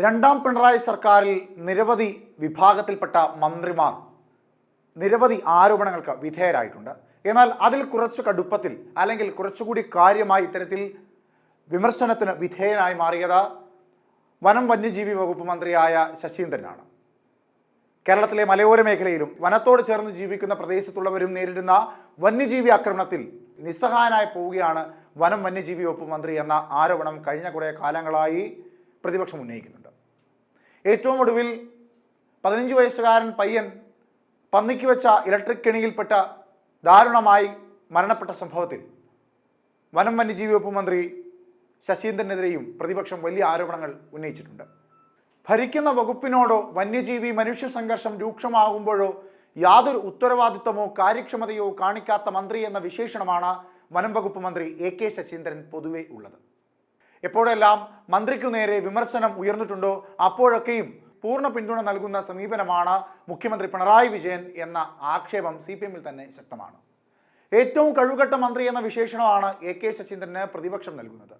രണ്ടാം പിണറായി സർക്കാരിൽ നിരവധി വിഭാഗത്തിൽപ്പെട്ട മന്ത്രിമാർ നിരവധി ആരോപണങ്ങൾക്ക് വിധേയരായിട്ടുണ്ട്. എന്നാൽ അതിൽ കുറച്ച് കടുപ്പത്തിൽ അല്ലെങ്കിൽ കുറച്ചുകൂടി കാര്യമായി ഇത്തരത്തിൽ വിമർശനത്തിന് വിധേയനായി മാറിയത് വനം വന്യജീവി വകുപ്പ് മന്ത്രിയായ ശശീന്ദ്രനാണ്. കേരളത്തിലെ മലയോര മേഖലയിലും വനത്തോട് ചേർന്ന് ജീവിക്കുന്ന പ്രദേശത്തുള്ളവരും നേരിടുന്ന വന്യജീവി ആക്രമണത്തിൽ നിസ്സഹായനായി പോവുകയാണ് വനം വന്യജീവി വകുപ്പ് മന്ത്രി എന്ന ആരോപണം കഴിഞ്ഞ കുറേ കാലങ്ങളായി പ്രതിപക്ഷം ഉന്നയിക്കുന്നുണ്ട്. ഏറ്റവും ഒടുവിൽ 15 വയസ്സുകാരൻ പയ്യൻ പന്നിക്ക് വെച്ച ഇലക്ട്രിക് കെണിയിൽപ്പെട്ട ദാരുണമായി മരണപ്പെട്ട സംഭവത്തിൽ വനം വന്യജീവി വകുപ്പ് മന്ത്രി ശശീന്ദ്രനെതിരെയും പ്രതിപക്ഷം വലിയ ആരോപണങ്ങൾ ഉന്നയിച്ചിട്ടുണ്ട്. ഭരിക്കുന്ന വകുപ്പിനോടോ വന്യജീവി മനുഷ്യ സംഘർഷം രൂക്ഷമാകുമ്പോഴോ യാതൊരു ഉത്തരവാദിത്തമോ കാര്യക്ഷമതയോ കാണിക്കാത്ത മന്ത്രി എന്ന വിശേഷണമാണ് വനം വകുപ്പ് മന്ത്രി AK ശശീന്ദ്രൻ പൊതുവെ ഉള്ളത്. എപ്പോഴെല്ലാം മന്ത്രിക്കു നേരെ വിമർശനം ഉയർന്നിട്ടുണ്ടോ അപ്പോഴൊക്കെയും പൂർണ്ണ പിന്തുണ നൽകുന്ന സമീപനമാണ് മുഖ്യമന്ത്രി പിണറായി വിജയൻ എന്ന ആക്ഷേപം CPM-ൽ തന്നെ ശക്തമാണ്. ഏറ്റവും കഴിവുകെട്ട മന്ത്രി എന്ന വിശേഷണമാണ് AK ശശീന്ദ്രന് പ്രതിപക്ഷം നൽകുന്നത്.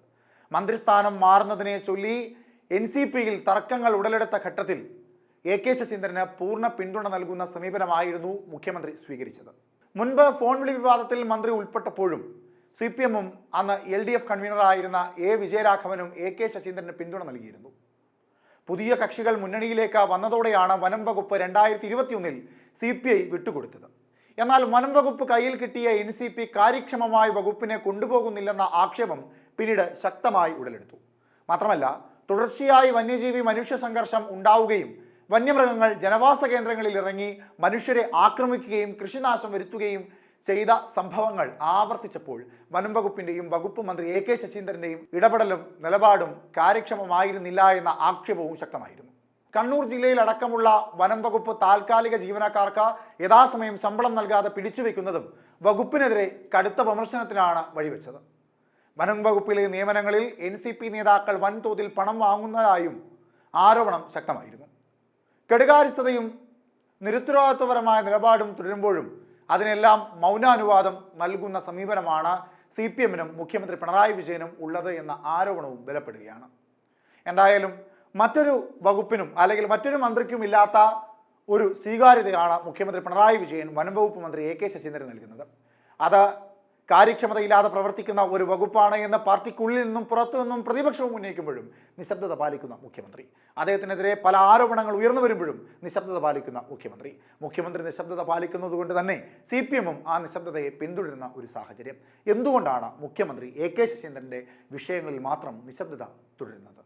മന്ത്രിസ്ഥാനം മാറുന്നതിനെ ചൊല്ലി NCP-യിൽ തർക്കങ്ങൾ ഉടലെടുത്ത ഘട്ടത്തിൽ AK ശശീന്ദ്രന് പൂർണ്ണ പിന്തുണ നൽകുന്ന സമീപനമായിരുന്നു മുഖ്യമന്ത്രി സ്വീകരിച്ചത്. മുൻപ് ഫോൺ വിളി വിവാദത്തിൽ മന്ത്രി ഉൾപ്പെട്ടപ്പോഴും CPM-ഉം അന്ന് LDF കൺവീനറായിരുന്ന A വിജയരാഘവനും AK ശശീന്ദ്രന് പിന്തുണ നൽകിയിരുന്നു. പുതിയ കക്ഷികൾ മുന്നണിയിലേക്ക് വന്നതോടെയാണ് വനം വകുപ്പ് 2021-ൽ CPI വിട്ടുകൊടുത്തത്. എന്നാൽ വനം വകുപ്പ് കയ്യിൽ കിട്ടിയ NCP കാര്യക്ഷമമായി വകുപ്പിനെ കൊണ്ടുപോകുന്നില്ലെന്ന ആക്ഷേപം പിന്നീട് ശക്തമായി ഉടലെടുത്തു. മാത്രമല്ല, തുടർച്ചയായി വന്യജീവി മനുഷ്യ സംഘർഷം ഉണ്ടാവുകയും വന്യമൃഗങ്ങൾ ജനവാസ കേന്ദ്രങ്ങളിൽ ഇറങ്ങി മനുഷ്യരെ ആക്രമിക്കുകയും കൃഷിനാശം വരുത്തുകയും ചെയ്ത സംഭവങ്ങൾ ആവർത്തിച്ചപ്പോൾ വനം വകുപ്പിൻ്റെയും വകുപ്പ് മന്ത്രി AK ശശീന്ദ്രൻ്റെയും ഇടപെടലും നിലപാടും കാര്യക്ഷമമായിരുന്നില്ല എന്ന ആക്ഷേപവും ശക്തമായിരുന്നു. കണ്ണൂർ ജില്ലയിലടക്കമുള്ള വനം വകുപ്പ് താൽക്കാലിക ജീവനക്കാർക്ക് യഥാസമയം ശമ്പളം നൽകാതെ പിടിച്ചുവെക്കുന്നതും വകുപ്പിനെതിരെ കടുത്ത വിമർശനത്തിനാണ് വഴിവെച്ചത്. വനം വകുപ്പിലെ നിയമനങ്ങളിൽ NCP നേതാക്കൾ വൻതോതിൽ പണം വാങ്ങുന്നതായും ആരോപണം ശക്തമായിരുന്നു. കെടുകാര്യസ്ഥതയും നിരുത്തരവാദിത്വപരമായ നിലപാടും തുടരുമ്പോഴും അതിനെല്ലാം മൗനാനുവാദം നൽകുന്ന സമീപനമാണ് CPM-നും മുഖ്യമന്ത്രി പിണറായി വിജയനും ഉള്ളത് എന്ന ആരോപണവും ബലപ്പെടുകയാണ്. എന്തായാലും മറ്റൊരു വകുപ്പിനും അല്ലെങ്കിൽ മറ്റൊരു മന്ത്രിക്കും ഇല്ലാത്ത ഒരു സ്വീകാര്യതയാണ് മുഖ്യമന്ത്രി പിണറായി വിജയൻ വനം വകുപ്പ് മന്ത്രി AK ശശീന്ദ്രൻ നൽകുന്നത്. അത് കാര്യക്ഷമതയില്ലാതെ പ്രവർത്തിക്കുന്ന ഒരു വകുപ്പാണ് എന്ന് പാർട്ടിക്കുള്ളിൽ നിന്നും പുറത്തു നിന്നും പ്രതിപക്ഷവും ഉന്നയിക്കുമ്പോഴും നിശബ്ദത പാലിക്കുന്ന മുഖ്യമന്ത്രി, അദ്ദേഹത്തിനെതിരെ പല ആരോപണങ്ങൾ ഉയർന്നു വരുമ്പോഴും നിശബ്ദത പാലിക്കുന്ന മുഖ്യമന്ത്രി നിശബ്ദത പാലിക്കുന്നത് കൊണ്ട് തന്നെ CPM-ഉം ആ നിശബ്ദതയെ പിന്തുടരുന്ന ഒരു സാഹചര്യം. എന്തുകൊണ്ടാണ് മുഖ്യമന്ത്രി AK ശശീന്ദ്രൻ്റെ വിഷയങ്ങളിൽ മാത്രം നിശബ്ദത തുടരുന്നത്?